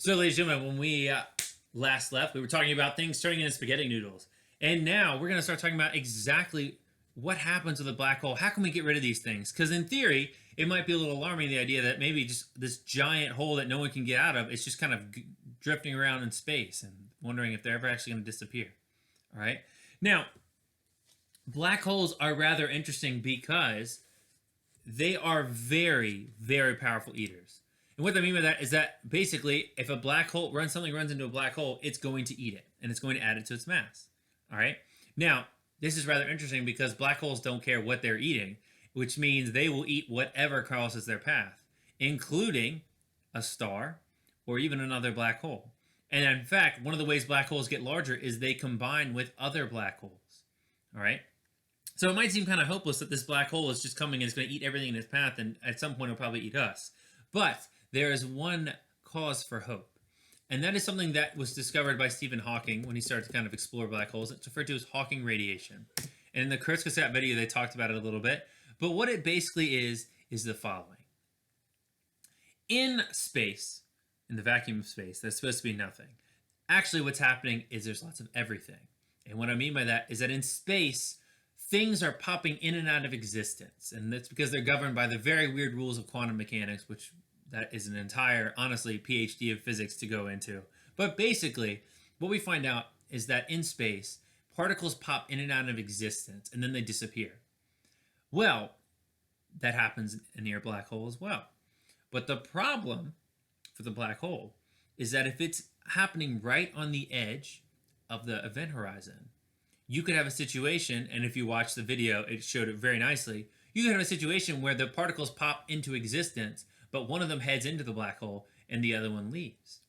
So, ladies and gentlemen, when we last left, we were talking about things turning into spaghetti noodles. And now we're going to start talking about exactly what happens with a black hole. How can we get rid of these things? Because in theory, it might be a little alarming, the idea that maybe just this giant hole that no one can get out of is just kind of drifting around in space and wondering if they're ever actually going to disappear. All right. Now, black holes are rather interesting because they are very, very powerful eaters. And what I mean by that is that basically, if a black hole runs into a black hole, it's going to eat it and it's going to add it to its mass. All right. Now, this is rather interesting because black holes don't care what they're eating, which means they will eat whatever crosses their path, including a star or even another black hole. And in fact, one of the ways black holes get larger is they combine with other black holes. All right. So it might seem kind of hopeless that this black hole is just coming and it's going to eat everything in its path, and at some point it'll probably eat us. But there is one cause for hope. And that is something that was discovered by Stephen Hawking when he started to kind of explore black holes. It's referred to as Hawking radiation. And in the Kurzgesagt video, they talked about it a little bit. But what it basically is the following. In space, in the vacuum of space, there's supposed to be nothing. Actually, what's happening is there's lots of everything. And what I mean by that is that in space, things are popping in and out of existence. And that's because they're governed by the very weird rules of quantum mechanics, which that is an entire, honestly, PhD of physics to go into. But basically, what we find out is that in space, particles pop in and out of existence, and then they disappear. Well, that happens near a black hole as well. But the problem for the black hole is that if it's happening right on the edge of the event horizon, you could have a situation, and if you watch the video, it showed it very nicely, you could have a situation where the particles pop into existence, but one of them heads into the black hole and the other one leaves.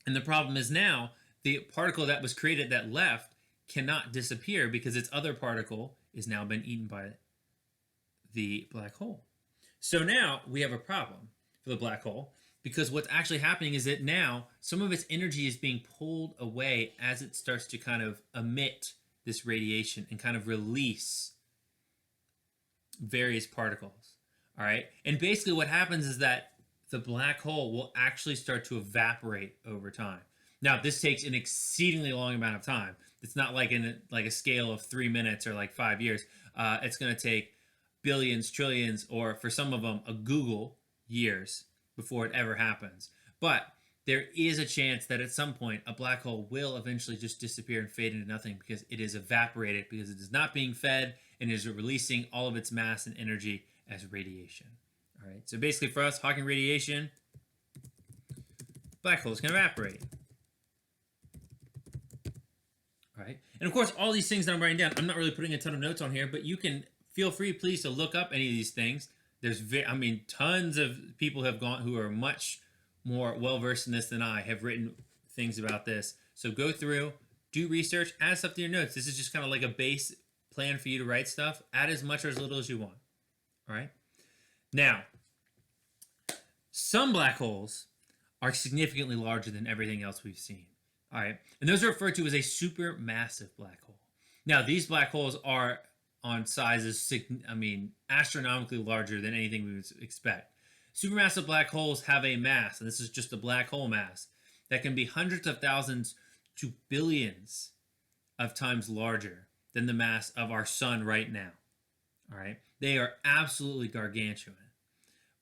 And the problem is now the particle that was created that left cannot disappear because its other particle is now been eaten by the black hole. So now we have a problem for the black hole because what's actually happening is that now some of its energy is being pulled away as it starts to kind of emit this radiation and kind of release various particles. All right. And basically what happens is that the black hole will actually start to evaporate over time. Now, this takes an exceedingly long amount of time. It's not like in a scale of 3 minutes or like 5 years. It's going to take billions, trillions, or for some of them, a Google years before it ever happens. But there is a chance that at some point a black hole will eventually just disappear and fade into nothing because it is evaporated, because it is not being fed and is releasing all of its mass and energy as radiation. All right. So basically for us, Hawking radiation, black holes can evaporate. All right. And of course, all these things that I'm writing down, I'm not really putting a ton of notes on here, but you can feel free, please, to look up any of these things. There's, tons of people have gone who are much more well-versed in this than I have written things about this. So go through, do research, add stuff to your notes. This is just kind of like a base plan for you to write stuff. Add as much or as little as you want. All right. Now, some black holes are significantly larger than everything else we've seen. All right. And those are referred to as a supermassive black hole. Now, these black holes are on sizes, astronomically larger than anything we would expect. Supermassive black holes have a mass, and this is just a black hole mass, that can be hundreds of thousands to billions of times larger than the mass of our sun right now. All right. They are absolutely gargantuan.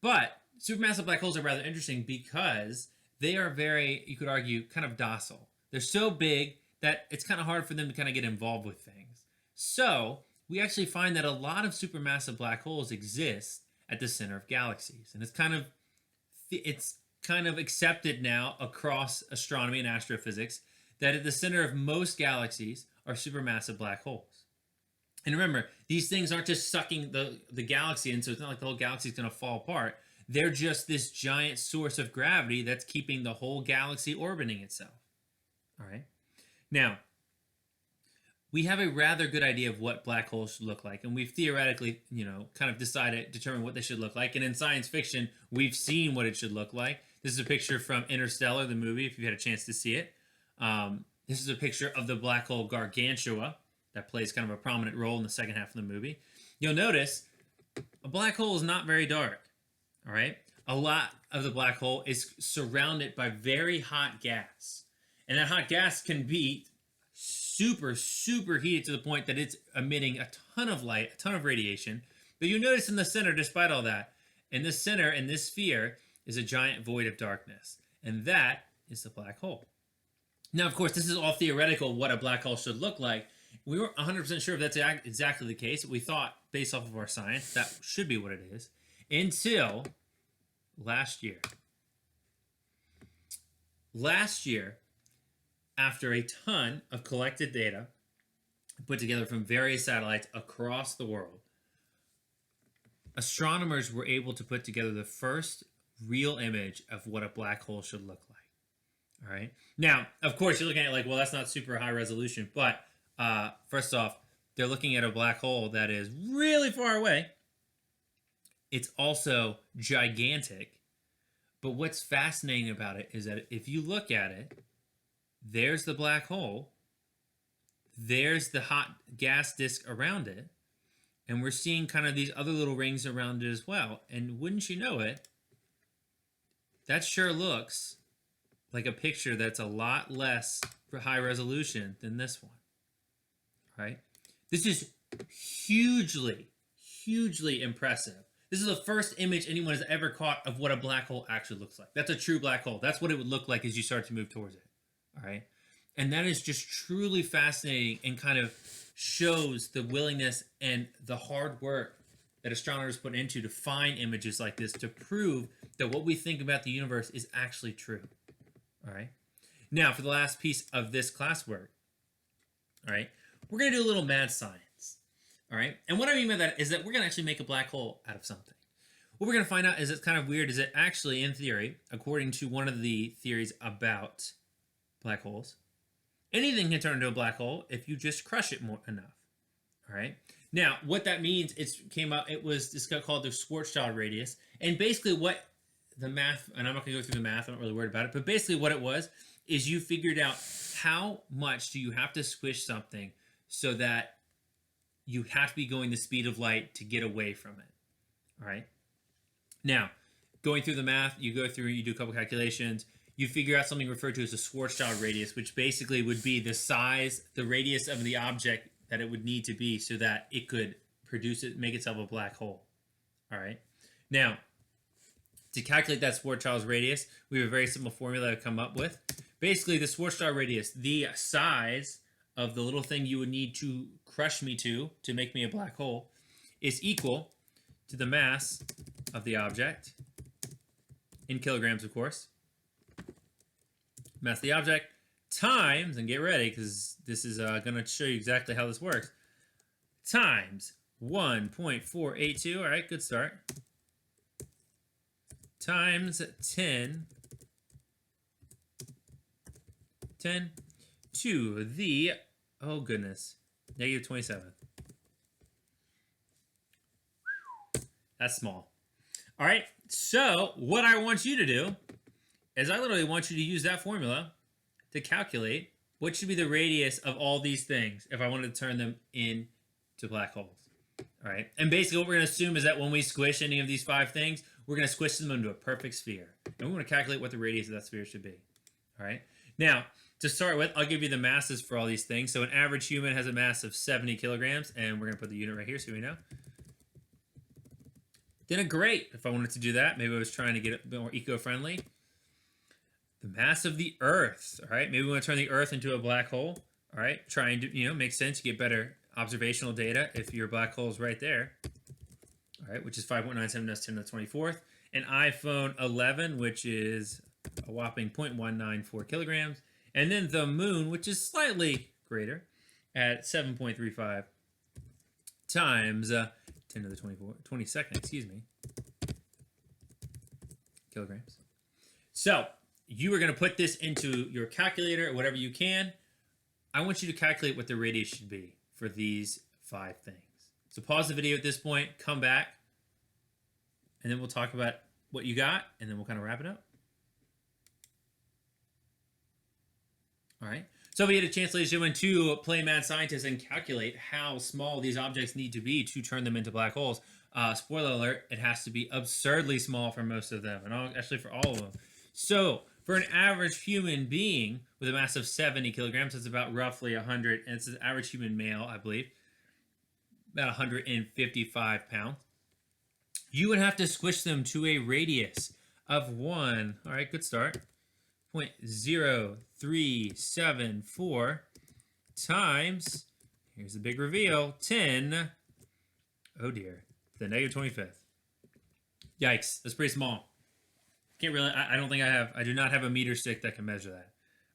But supermassive black holes are rather interesting because they are very, you could argue, kind of docile. They're so big that it's kind of hard for them to kind of get involved with things. So we actually find that a lot of supermassive black holes exist at the center of galaxies. And it's kind of accepted now across astronomy and astrophysics that at the center of most galaxies are supermassive black holes. And remember, these things aren't just sucking the galaxy in, so it's not like the whole galaxy is going to fall apart. They're just this giant source of gravity that's keeping the whole galaxy orbiting itself. All right. Now, we have a rather good idea of what black holes should look like, and we've theoretically, kind of determined what they should look like. And in science fiction, we've seen what it should look like. This is a picture from Interstellar, the movie, if you've had a chance to see it. This is a picture of the black hole Gargantua that plays kind of a prominent role in the second half of the movie. You'll notice a black hole is not very dark. All right. a lot of the black hole is surrounded by very hot gas. And that hot gas can be super, super heated to the point that it's emitting a ton of light, a ton of radiation. But you notice in the center, despite all that, in the center, in this sphere, is a giant void of darkness. And that is the black hole. Now, of course, this is all theoretical, what a black hole should look like. We weren't 100% sure if that's exactly the case. We thought, based off of our science, that should be what it is. Until last year. Last year, after a ton of collected data put together from various satellites across the world, astronomers were able to put together the first real image of what a black hole should look like. All right. Now, of course, you're looking at it like, well, that's not super high resolution. But first off, they're looking at a black hole that is really far away. It's also gigantic. But what's fascinating about it is that if you look at it, there's the black hole. There's the hot gas disk around it. And we're seeing kind of these other little rings around it as well. And wouldn't you know it, that sure looks like a picture that's a lot less high resolution than this one. Right? This is hugely, hugely impressive. This is the first image anyone has ever caught of what a black hole actually looks like. That's a true black hole. That's what it would look like as you start to move towards it. All right? And that is just truly fascinating and kind of shows the willingness and the hard work that astronomers put into to find images like this to prove that what we think about the universe is actually true. All right? Now, for the last piece of this classwork, all right, we're going to do a little mad science. All right? And what I mean by that is that we're going to actually make a black hole out of something. What we're going to find out is it's kind of weird is that actually, in theory, according to one of the theories about black holes, anything can turn into a black hole if you just crush it more enough. All right? Now, what that means, it was this guy called the Schwarzschild radius. And basically what the math, and I'm not going to go through the math, I'm not really worried about it, but basically what it was is you figured out how much do you have to squish something so that you have to be going the speed of light to get away from it. All right? Now, going through the math, you do a couple calculations, you figure out something referred to as a Schwarzschild radius, which basically would be the size, the radius of the object that it would need to be so that it could make itself a black hole. All right? Now, to calculate that Schwarzschild radius, we have a very simple formula to come up with. Basically, the Schwarzschild radius, the size of the little thing you would need to crush me to make me a black hole, is equal to the mass of the object, in kilograms, of course. Mass of the object times, and get ready because this is going to show you exactly how this works, times 1.482, all right, good start, times 10 to the, oh goodness, negative 27. That's small. All right, so what I want you to do is I literally want you to use that formula to calculate what should be the radius of all these things if I wanted to turn them into black holes. All right, and basically what we're going to assume is that when we squish any of these 5 things, we're going to squish them into a perfect sphere. And we're going to calculate what the radius of that sphere should be. All right, now, to start with, I'll give you the masses for all these things. So an average human has a mass of 70 kilograms, and we're going to put the unit right here so we know. Then great, if I wanted to do that, maybe I was trying to get a bit more eco-friendly. The mass of the Earth, all right? Maybe we want to turn the Earth into a black hole, all right? Trying to, make sense, you get better observational data if your black hole is right there, all right, which is 5.97 10 to the 24th. An iPhone 11, which is a whopping 0.194 kilograms. And then the moon, which is slightly greater, at 7.35 times 10 to the 22nd, excuse me, kilograms. So you are going to put this into your calculator or whatever you can. I want you to calculate what the radius should be for these 5 things. So pause the video at this point, come back, and then we'll talk about what you got, and then we'll kind of wrap it up. All right. So we had a chance, ladies and gentlemen, to play Mad Scientist and calculate how small these objects need to be to turn them into black holes. Spoiler alert, it has to be absurdly small for most of them, and actually for all of them. So, for an average human being with a mass of 70 kilograms, it's about roughly 100, and it's an average human male, I believe, about 155 pounds. You would have to squish them to a radius of 1, all right, good start, 0.0374 times, here's the big reveal, 10, oh dear, the negative 25th. Yikes, that's pretty small. Can't really, I don't think I do not have a meter stick that can measure that.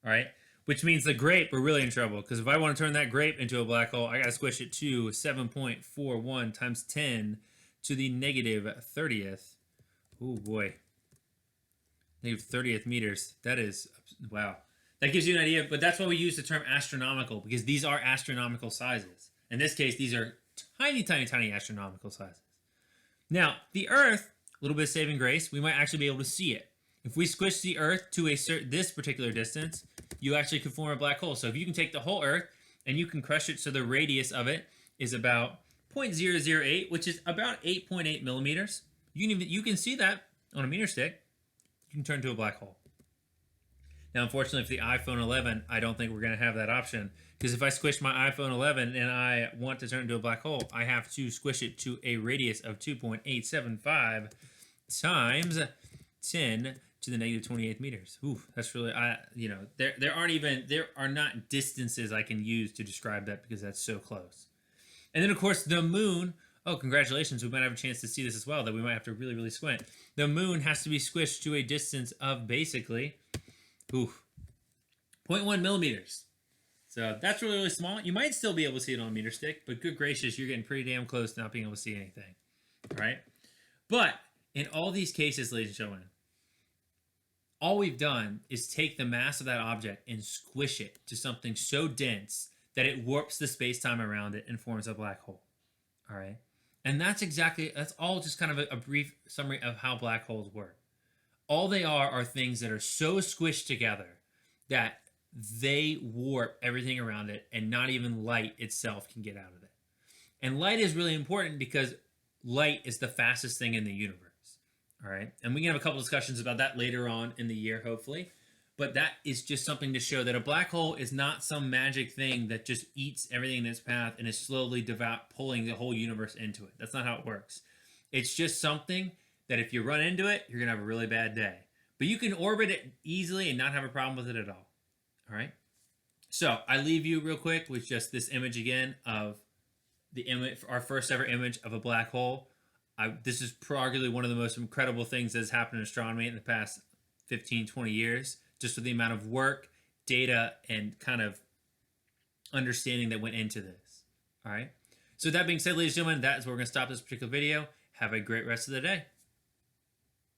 All right, which means the grape, we're really in trouble, because if I want to turn that grape into a black hole, I got to squish it to 7.41 times 10 to the negative 30th. Oh boy. Negative 30th meters. That is, wow. That gives you an idea, but that's why we use the term astronomical, because these are astronomical sizes. In this case, these are tiny, tiny, tiny astronomical sizes. Now, the Earth, a little bit of saving grace, we might actually be able to see it. If we squish the Earth to this particular distance, you actually can form a black hole. So if you can take the whole Earth and you can crush it so the radius of it is about 0.008, which is about 8.8 millimeters. You can see that on a meter stick. You can turn to a black hole. Now, unfortunately, for the iPhone 11, I don't think we're going to have that option, because if I squish my iPhone 11 and I want to turn it into a black hole, I have to squish it to a radius of 2.875 times 10 to the negative 28 meters. Ooh, that's really, there are not distances I can use to describe that, because that's so close. And then, of course, the moon. Oh, congratulations. We might have a chance to see this as well, that we might have to really, really squint. The moon has to be squished to a distance of basically 0.1 millimeters. So that's really, really small. You might still be able to see it on a meter stick, but good gracious, you're getting pretty damn close to not being able to see anything. All right? But in all these cases, ladies and gentlemen, all we've done is take the mass of that object and squish it to something so dense that it warps the space-time around it and forms a black hole. All right? And that's all just kind of a brief summary of how black holes work. All they are things that are so squished together that they warp everything around it, and not even light itself can get out of it. And light is really important because light is the fastest thing in the universe. All right? And we can have a couple discussions about that later on in the year, hopefully. But that is just something to show that a black hole is not some magic thing that just eats everything in its path and is slowly pulling the whole universe into it. That's not how it works. It's just something that if you run into it, you're going to have a really bad day. But you can orbit it easily and not have a problem with it at all. All right? So I leave you real quick with just this image again of our first ever image of a black hole. This is arguably one of the most incredible things that has happened in astronomy in the past 15, 20 years. Just with the amount of work, data, and kind of understanding that went into this. All right? So that being said, ladies and gentlemen, that is where we're going to stop this particular video. Have a great rest of the day.